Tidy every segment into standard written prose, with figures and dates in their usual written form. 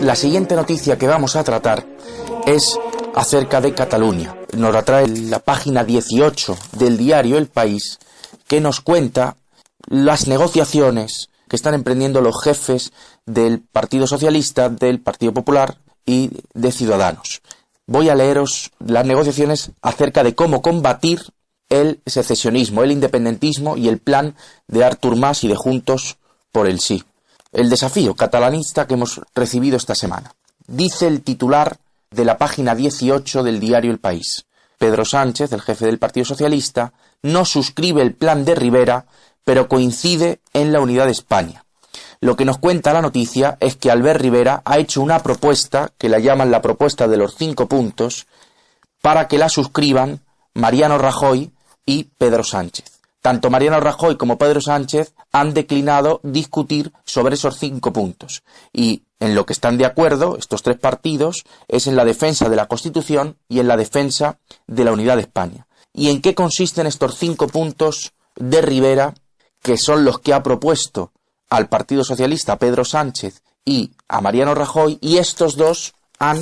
La siguiente noticia que vamos a tratar es acerca de Cataluña. Nos la trae la página 18 del diario El País, que nos cuenta las negociaciones que están emprendiendo los jefes del Partido Socialista, del Partido Popular y de Ciudadanos. Voy a leeros las negociaciones acerca de cómo combatir el secesionismo, el independentismo y el plan de Artur Mas y de Juntos por el Sí. El desafío catalanista que hemos recibido esta semana. Dice el titular de la página 18 del diario El País. Pedro Sánchez, el jefe del Partido Socialista, no suscribe el plan de Rivera, pero coincide en la unidad de España. Lo que nos cuenta la noticia es que Albert Rivera ha hecho una propuesta, que la llaman la propuesta de los 5 puntos, para que la suscriban Mariano Rajoy y Pedro Sánchez. Tanto Mariano Rajoy como Pedro Sánchez han declinado discutir sobre esos 5 puntos. Y en lo que están de acuerdo, estos 3 partidos, es en la defensa de la Constitución y en la defensa de la unidad de España. ¿Y en qué consisten estos 5 puntos de Rivera, que son los que ha propuesto al Partido Socialista Pedro Sánchez y a Mariano Rajoy, y estos dos han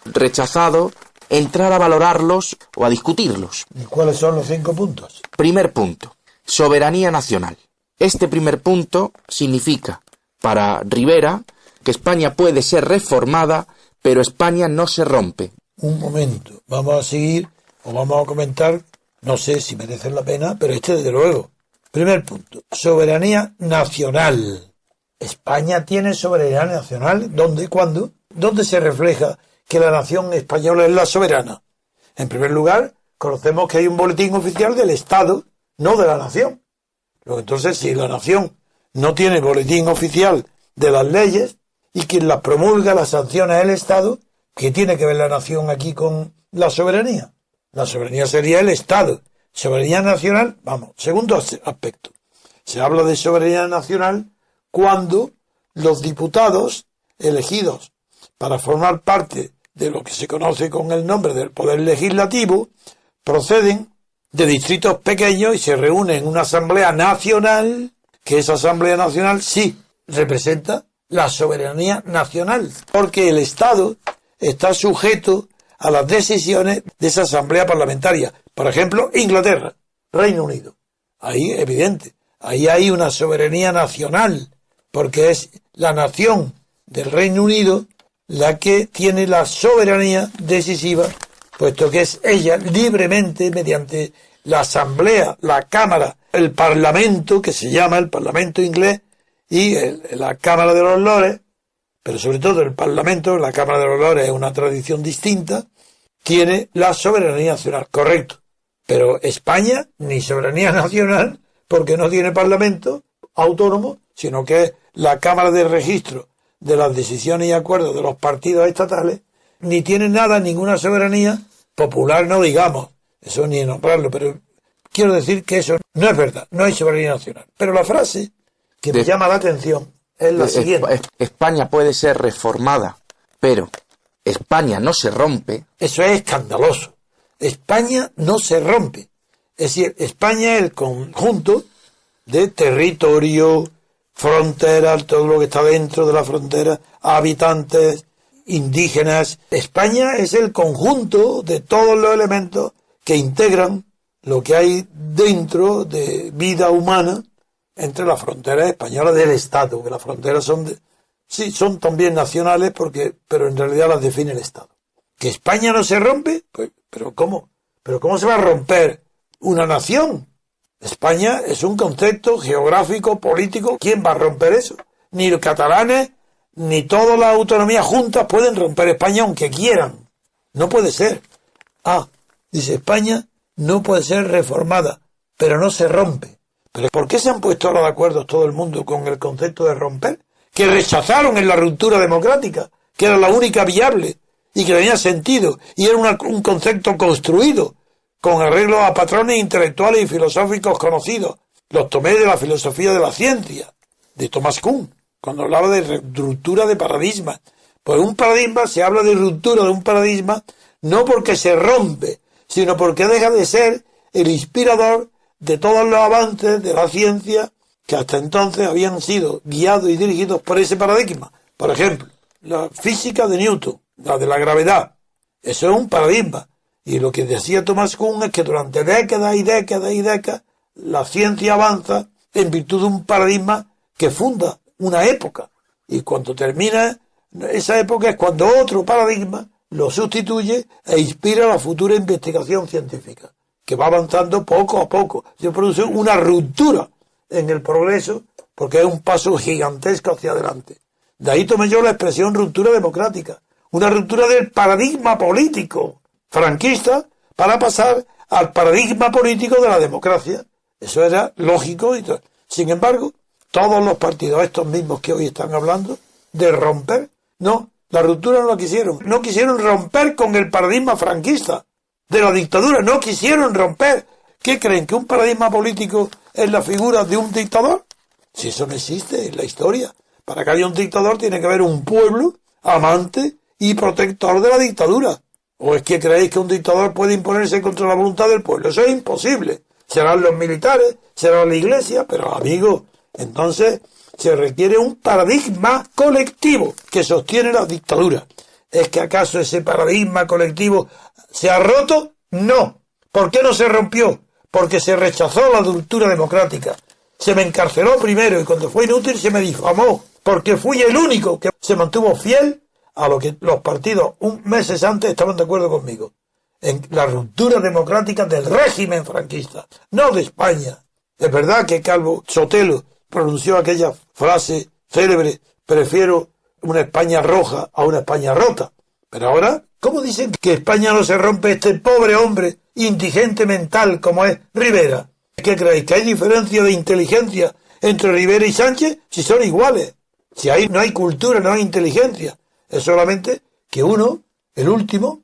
rechazado entrar a valorarlos o a discutirlos? ¿Y cuáles son los 5 puntos? Primer punto, soberanía nacional. Este primer punto significa, para Rivera, que España puede ser reformada, pero España no se rompe. Un momento, vamos a seguir o vamos a comentar, no sé si merecen la pena, pero desde luego. Primer punto, soberanía nacional. ¿España tiene soberanía nacional? ¿Dónde? ¿Cuándo? ¿Dónde se refleja que la nación española es la soberana? En primer lugar, conocemos que hay un boletín oficial del Estado, no de la nación. Luego, entonces, si la nación no tiene boletín oficial de las leyes y quien las promulga, las sanciona es el Estado, ¿qué tiene que ver la nación aquí con la soberanía? La soberanía sería el Estado. Soberanía nacional, vamos, segundo aspecto. Se habla de soberanía nacional cuando los diputados elegidos para formar parte de lo que se conoce con el nombre del Poder Legislativo proceden de distritos pequeños y se reúnen en una asamblea nacional, que esa asamblea nacional sí representa la soberanía nacional, porque el Estado está sujeto a las decisiones de esa asamblea parlamentaria. Por ejemplo, Inglaterra, Reino Unido. Ahí, evidente, ahí hay una soberanía nacional, porque es la nación del Reino Unido la que tiene la soberanía decisiva, puesto que es ella libremente, mediante la asamblea, la cámara, el parlamento, que se llama el parlamento inglés, y la cámara de los lores, pero sobre todo el parlamento, la cámara de los lores es una tradición distinta, tiene la soberanía nacional, correcto. Pero España, ni soberanía nacional, porque no tiene parlamento autónomo, sino que es la cámara de registro de las decisiones y acuerdos de los partidos estatales, ni tiene nada, ninguna soberanía popular, no digamos, eso ni nombrarlo, pero quiero decir que eso no es verdad, no hay soberanía nacional. Pero la frase que me llama la atención es la siguiente. España puede ser reformada, pero España no se rompe. Eso es escandaloso. España no se rompe. Es decir, España es el conjunto de territorio, fronteras, todo lo que está dentro de la frontera, habitantes, indígenas. España es el conjunto de todos los elementos que integran lo que hay dentro de vida humana entre las fronteras españolas del Estado, que las fronteras son también nacionales, pero en realidad las define el Estado. ¿Que España no se rompe? Pues, ¿pero cómo? ¿Pero cómo se va a romper una nación? España es un concepto geográfico, político. ¿Quién va a romper eso? Ni los catalanes, ni todas las autonomías juntas pueden romper España aunque quieran. No puede ser. Dice España no puede ser reformada, pero no se rompe. ¿Pero por qué se han puesto ahora de acuerdo todo el mundo con el concepto de romper? Que rechazaron en la ruptura democrática, que era la única viable y que tenía sentido, y era un concepto construido con arreglo a patrones intelectuales y filosóficos conocidos. Los tomé de la filosofía de la ciencia, de Thomas Kuhn, cuando hablaba de ruptura de paradigmas. Pues un paradigma, se habla de ruptura de un paradigma, no porque se rompe, sino porque deja de ser el inspirador de todos los avances de la ciencia que hasta entonces habían sido guiados y dirigidos por ese paradigma. Por ejemplo, la física de Newton, la de la gravedad. Eso es un paradigma. Y lo que decía Thomas Kuhn es que durante décadas y décadas y décadas la ciencia avanza en virtud de un paradigma que funda una época. Y cuando termina esa época es cuando otro paradigma lo sustituye e inspira la futura investigación científica, que va avanzando poco a poco. Se produce una ruptura en el progreso porque es un paso gigantesco hacia adelante. De ahí tomé yo la expresión ruptura democrática, una ruptura del paradigma político franquista para pasar al paradigma político de la democracia. Eso era lógico y todo. Sin embargo, todos los partidos, estos mismos que hoy están hablando de romper, no, la ruptura no la quisieron. No quisieron romper con el paradigma franquista de la dictadura, no quisieron romper. ¿Qué creen? ¿Que un paradigma político es la figura de un dictador? Si eso no existe en la historia. Para que haya un dictador tiene que haber un pueblo amante y protector de la dictadura. ¿O es que creéis que un dictador puede imponerse contra la voluntad del pueblo? Eso es imposible. Serán los militares, será la iglesia, pero amigos, entonces se requiere un paradigma colectivo que sostiene la dictadura. ¿Es que acaso ese paradigma colectivo se ha roto? No. ¿Por qué no se rompió? Porque se rechazó la ruptura democrática. Se me encarceló primero y cuando fue inútil se me difamó, porque fui el único que se mantuvo fiel a lo que los partidos meses antes estaban de acuerdo conmigo, en la ruptura democrática del régimen franquista, no de España. Es verdad que Calvo Sotelo pronunció aquella frase célebre, prefiero una España roja a una España rota. Pero ahora, ¿cómo dicen que España no se rompe este pobre hombre indigente mental como es Rivera? ¿Qué creéis? ¿Que hay diferencia de inteligencia entre Rivera y Sánchez? Si son iguales. Si ahí no hay cultura, no hay inteligencia. Es solamente que uno, el último,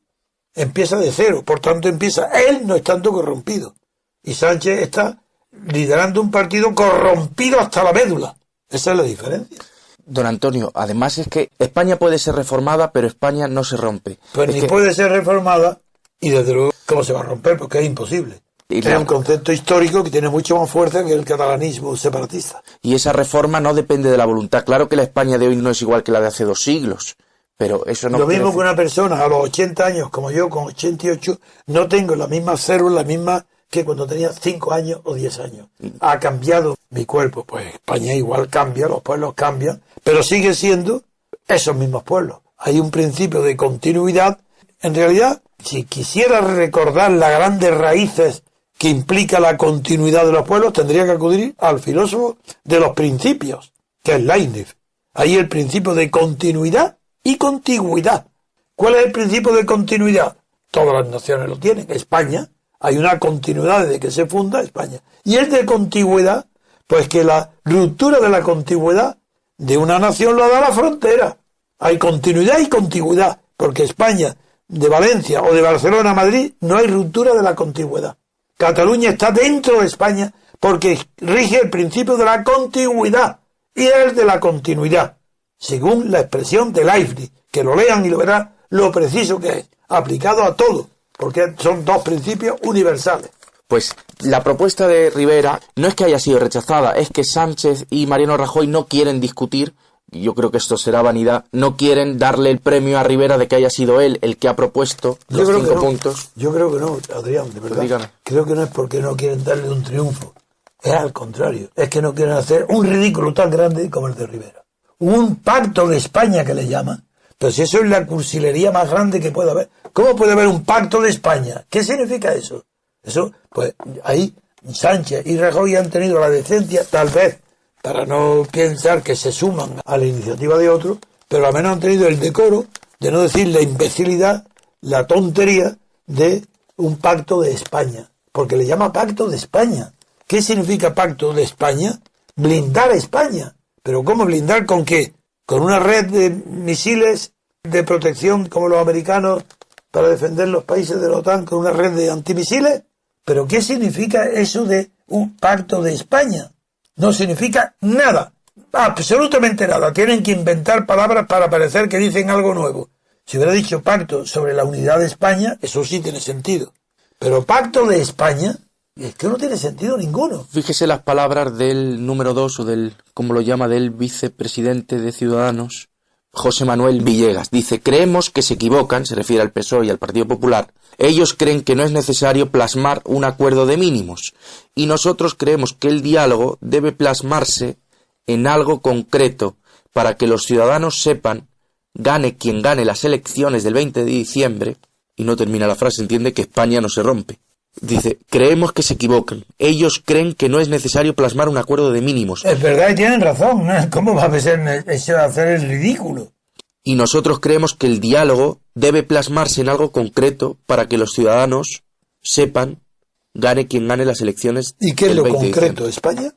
empieza de cero. Por tanto, empieza él no estando corrompido. Y Sánchez está liderando un partido corrompido hasta la médula. Esa es la diferencia. Don Antonio, además es que España puede ser reformada, pero España no se rompe. Pues ni puede ser reformada, y desde luego, ¿cómo se va a romper? Porque es imposible. Es un concepto histórico que tiene mucho más fuerza que el catalanismo separatista. Y esa reforma no depende de la voluntad. Claro que la España de hoy no es igual que la de hace 2 siglos, pero eso no... Lo mismo que una persona a los 80 años, como yo, con 88, no tengo la misma célula, la misma que cuando tenía 5 años o 10 años. Ha cambiado mi cuerpo. Pues España igual cambia, los pueblos cambian, pero sigue siendo esos mismos pueblos. Hay un principio de continuidad. En realidad, si quisiera recordar las grandes raíces que implica la continuidad de los pueblos, tendría que acudir al filósofo de los principios, que es Leibniz. Ahí el principio de continuidad y contigüidad. ¿Cuál es el principio de continuidad? Todas las naciones lo tienen. España, hay una continuidad desde que se funda España. Y el de contigüidad, pues que la ruptura de la contigüidad de una nación lo da la frontera. Hay continuidad y contigüidad, porque España, de Valencia o de Barcelona a Madrid, no hay ruptura de la contigüidad. Cataluña está dentro de España porque rige el principio de la contigüidad y el de la continuidad, según la expresión de Leibniz, que lo lean y lo verán lo preciso que es, aplicado a todo, porque son 2 principios universales. Pues la propuesta de Rivera no es que haya sido rechazada, es que Sánchez y Mariano Rajoy no quieren discutir. Yo creo que esto será vanidad. No quieren darle el premio a Rivera de que haya sido él el que ha propuesto los 5 puntos. Yo creo que no, Adrián, de verdad. Dígame. Creo que no es porque no quieren darle un triunfo. Es al contrario. Es que no quieren hacer un ridículo tan grande como el de Rivera. Un pacto de España que le llaman. Pero si eso es la cursilería más grande que puede haber. ¿Cómo puede haber un pacto de España? ¿Qué significa eso? Eso, pues ahí Sánchez y Rajoy han tenido la decencia, tal vez, para no pensar que se suman a la iniciativa de otros, pero al menos han tenido el decoro de no decir la imbecilidad, la tontería de un pacto de España, porque le llama pacto de España. ¿Qué significa pacto de España? Blindar a España. ¿Pero cómo blindar? ¿Con qué? ¿Con una red de misiles de protección como los americanos para defender los países de la OTAN, con una red de antimisiles? ¿Pero qué significa eso de un pacto de España? No significa nada, absolutamente nada. Tienen que inventar palabras para parecer que dicen algo nuevo. Si hubiera dicho pacto sobre la unidad de España, eso sí tiene sentido. Pero pacto de España, es que no tiene sentido ninguno. Fíjese las palabras del número 2, o del, como lo llama, del vicepresidente de Ciudadanos, José Manuel Villegas. Dice, creemos que se equivocan, se refiere al PSOE y al Partido Popular. Ellos creen que no es necesario plasmar un acuerdo de mínimos y nosotros creemos que el diálogo debe plasmarse en algo concreto para que los ciudadanos sepan, gane quien gane las elecciones del 20 de diciembre, y no termina la frase, entiende que España no se rompe. Dice, creemos que se equivocan. Ellos creen que no es necesario plasmar un acuerdo de mínimos. Es verdad y tienen razón, ¿no? ¿Cómo va a ser eso de hacer el ridículo? Y nosotros creemos que el diálogo debe plasmarse en algo concreto para que los ciudadanos sepan, gane quien gane las elecciones. ¿Y qué es lo concreto? ¿España?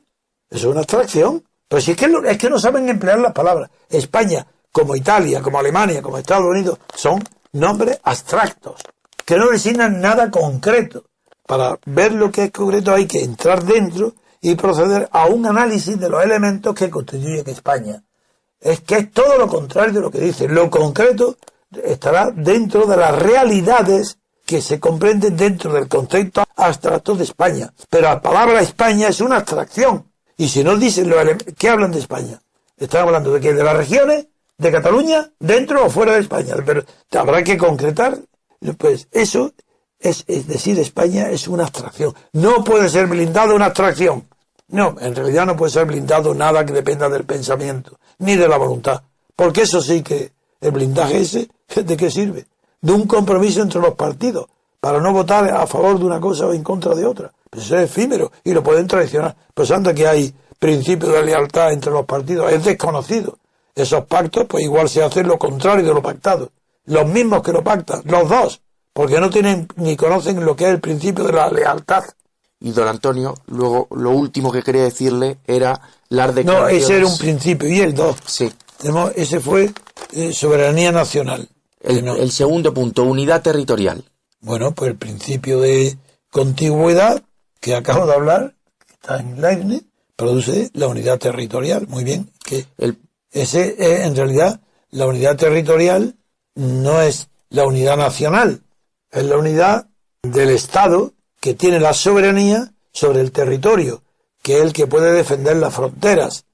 ¿Eso es una abstracción? Pues si es que no saben emplear las palabras. España, como Italia, como Alemania, como Estados Unidos, son nombres abstractos, que no designan nada concreto. Para ver lo que es concreto hay que entrar dentro y proceder a un análisis de los elementos que constituyen España. Es que es todo lo contrario de lo que dice. Lo concreto estará dentro de las realidades que se comprenden dentro del concepto abstracto de España. Pero la palabra España es una abstracción. Y si no dicen los elementos, ¿qué hablan de España? Están hablando de que de las regiones, de Cataluña, dentro o fuera de España. Pero habrá que concretar. Pues eso es decir, España es una abstracción. No puede ser blindado una abstracción. No, en realidad no puede ser blindado nada que dependa del pensamiento, ni de la voluntad. Porque eso sí que, el blindaje ese, ¿de qué sirve? De un compromiso entre los partidos, para no votar a favor de una cosa o en contra de otra. Pues eso es efímero, y lo pueden traicionar. Pues anda que hay principio de lealtad entre los partidos, es desconocido. Esos pactos, pues igual se hace lo contrario de lo pactado. Los mismos que lo pactan, los dos, porque no tienen ni conocen lo que es el principio de la lealtad. Y don Antonio, luego lo último que quería decirle era las declaraciones... No, ese era un principio, y el dos. Sí. Ese fue soberanía nacional. El segundo punto, unidad territorial. Bueno, pues el principio de contigüidad, que acabo de hablar, que está en Leibniz, produce la unidad territorial. Muy bien. Ese es, en realidad, la unidad territorial no es la unidad nacional, es la unidad del Estado que tiene la soberanía sobre el territorio, que es el que puede defender las fronteras.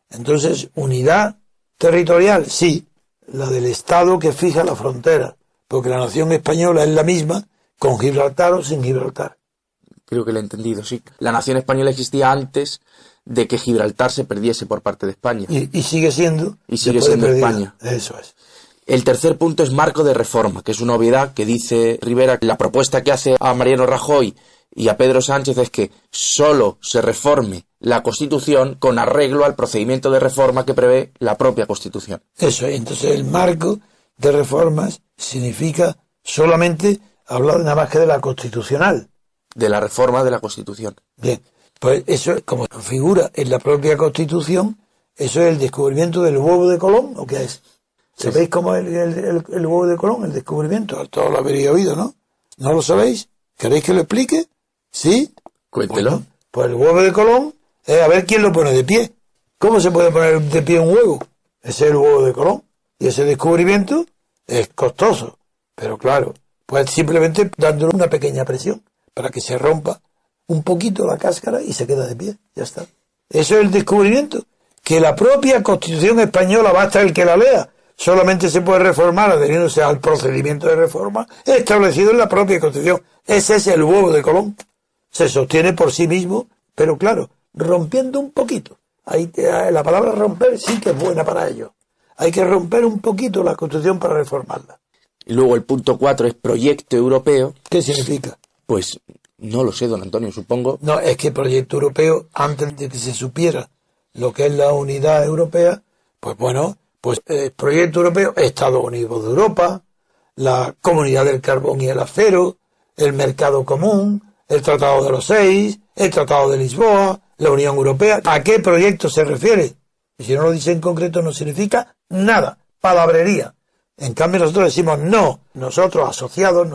Entonces, unidad territorial, sí, la del Estado que fija la frontera, porque la nación española es la misma con Gibraltar o sin Gibraltar. Creo que lo he entendido, sí. La nación española existía antes de que Gibraltar se perdiese por parte de España. Y sigue siendo. Y sigue siendo España. Eso es. El tercer punto es marco de reforma, que es una obviedad que dice Rivera. La propuesta que hace a Mariano Rajoy y a Pedro Sánchez es que solo se reforme la Constitución con arreglo al procedimiento de reforma que prevé la propia Constitución. Eso es. Entonces el marco de reformas significa solamente hablar nada más que de la constitucional. De la reforma de la Constitución. Bien, pues eso, como figura en la propia Constitución, eso es el descubrimiento del huevo de Colón, ¿o qué es? ¿Sabéis cómo es el huevo de Colón, el descubrimiento? Todos lo habréis oído, ¿no? ¿No lo sabéis? ¿Queréis que lo explique? ¿Sí? Cuéntelo. Bueno, pues el huevo de Colón es a ver quién lo pone de pie. ¿Cómo se puede poner de pie un huevo? Ese es el huevo de Colón. Y ese descubrimiento es costoso. Pero claro, pues simplemente dándole una pequeña presión para que se rompa un poquito la cáscara y se queda de pie. Ya está. Eso es el descubrimiento. Que la propia Constitución española, basta el que la lea, solamente se puede reformar adheriéndose al procedimiento de reforma establecido en la propia Constitución. Ese es el huevo de Colón. Se sostiene por sí mismo, pero claro, rompiendo un poquito. Ahí, la palabra romper sí que es buena para ello. Hay que romper un poquito la Constitución para reformarla. Y luego el punto 4 es proyecto europeo. ¿Qué significa? Pues no lo sé, don Antonio, supongo. No, es que proyecto europeo, antes de que se supiera lo que es la unidad europea, pues bueno, pues el proyecto europeo, Estados Unidos de Europa, la Comunidad del Carbón y el Acero, el Mercado Común, el Tratado de los Seis, el Tratado de Lisboa, la Unión Europea. ¿A qué proyecto se refiere? Y si no lo dice en concreto no significa nada, palabrería. En cambio nosotros decimos no, nosotros asociados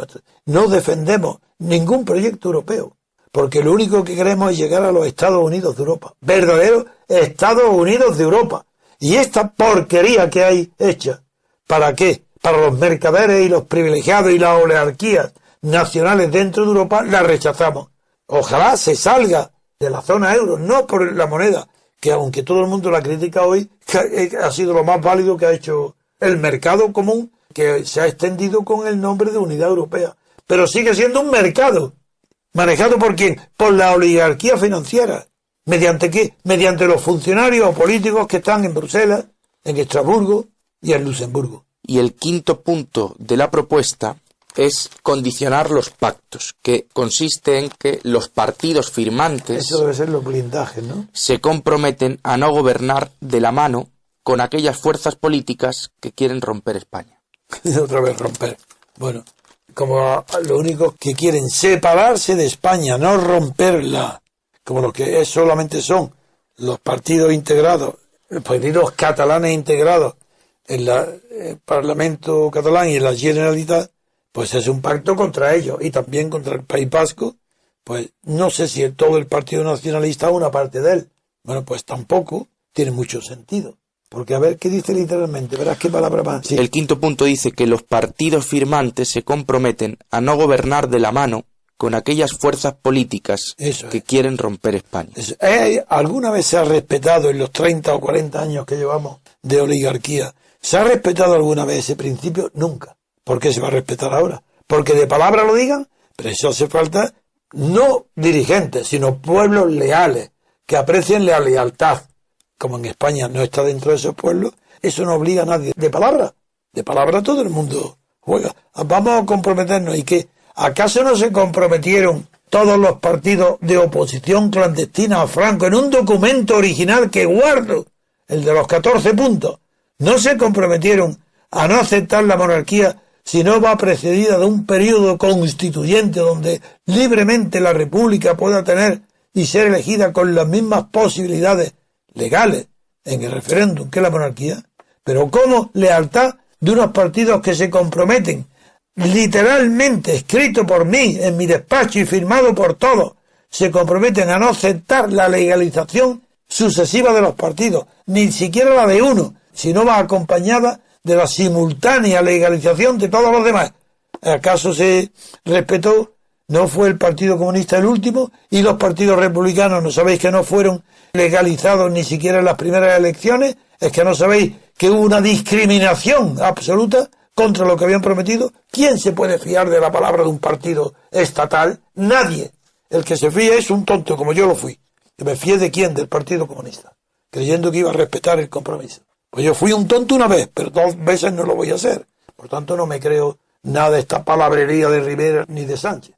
no defendemos ningún proyecto europeo, porque lo único que queremos es llegar a los Estados Unidos de Europa, verdaderos Estados Unidos de Europa. Y esta porquería que hay hecha, ¿para qué? Para los mercaderes y los privilegiados y las oligarquías nacionales dentro de Europa, la rechazamos. Ojalá se salga de la zona euro, no por la moneda, que aunque todo el mundo la critica hoy, que ha sido lo más válido que ha hecho el mercado común que se ha extendido con el nombre de Unidad Europea. Pero sigue siendo un mercado. ¿Manejado por quién? Por la oligarquía financiera. ¿Mediante qué? Mediante los funcionarios o políticos que están en Bruselas, en Estrasburgo y en Luxemburgo. Y el quinto punto de la propuesta es condicionar los pactos, que consiste en que los partidos firmantes... Eso debe ser los blindajes, ¿no? ...se comprometen a no gobernar de la mano con aquellas fuerzas políticas que quieren romper España. Otra vez romper. Bueno, como los únicos que quieren separarse de España, no romperla, como los que solamente son los partidos integrados, los partidos catalanes integrados en el Parlamento catalán y en la Generalitat, pues es un pacto contra ellos y también contra el País Vasco. Pues no sé si todo el Partido Nacionalista es una parte de él. Bueno, pues tampoco tiene mucho sentido. Porque a ver qué dice literalmente, verás qué palabra más. Sí. El quinto punto dice que los partidos firmantes se comprometen a no gobernar de la mano con aquellas fuerzas políticas que quieren romper España. ¿Alguna vez se ha respetado en los 30 o 40 años que llevamos de oligarquía? ¿Se ha respetado alguna vez ese principio? Nunca. ¿Por qué se va a respetar ahora? ¿Porque de palabra lo digan? Pero eso hace falta no dirigentes, sino pueblos leales, que aprecien la lealtad. Como en España no está dentro de esos pueblos, eso no obliga a nadie. De palabra todo el mundo juega. Vamos a comprometernos. ¿Y qué? ¿Acaso no se comprometieron todos los partidos de oposición clandestina a Franco en un documento original que guardo, el de los 14 puntos? ¿No se comprometieron a no aceptar la monarquía si no va precedida de un periodo constituyente donde libremente la república pueda tener y ser elegida con las mismas posibilidades legales en el referéndum que la monarquía? Pero ¿cómo lealtad de unos partidos que se comprometen, literalmente escrito por mí en mi despacho y firmado por todos, se comprometen a no aceptar la legalización sucesiva de los partidos, ni siquiera la de uno, si no va acompañada de la simultánea legalización de todos los demás? ¿Acaso se respetó? ¿No fue el Partido Comunista el último? ¿Y los partidos republicanos no sabéis que no fueron legalizados ni siquiera en las primeras elecciones? ¿Es que no sabéis que hubo una discriminación absoluta contra lo que habían prometido? ¿Quién se puede fiar de la palabra de un partido estatal? Nadie. El que se fía es un tonto, como yo lo fui. ¿Que me fíe de quién? Del Partido Comunista, creyendo que iba a respetar el compromiso. Pues yo fui un tonto una vez, pero 2 veces no lo voy a hacer. Por tanto, no me creo nada de esta palabrería de Rivera ni de Sánchez.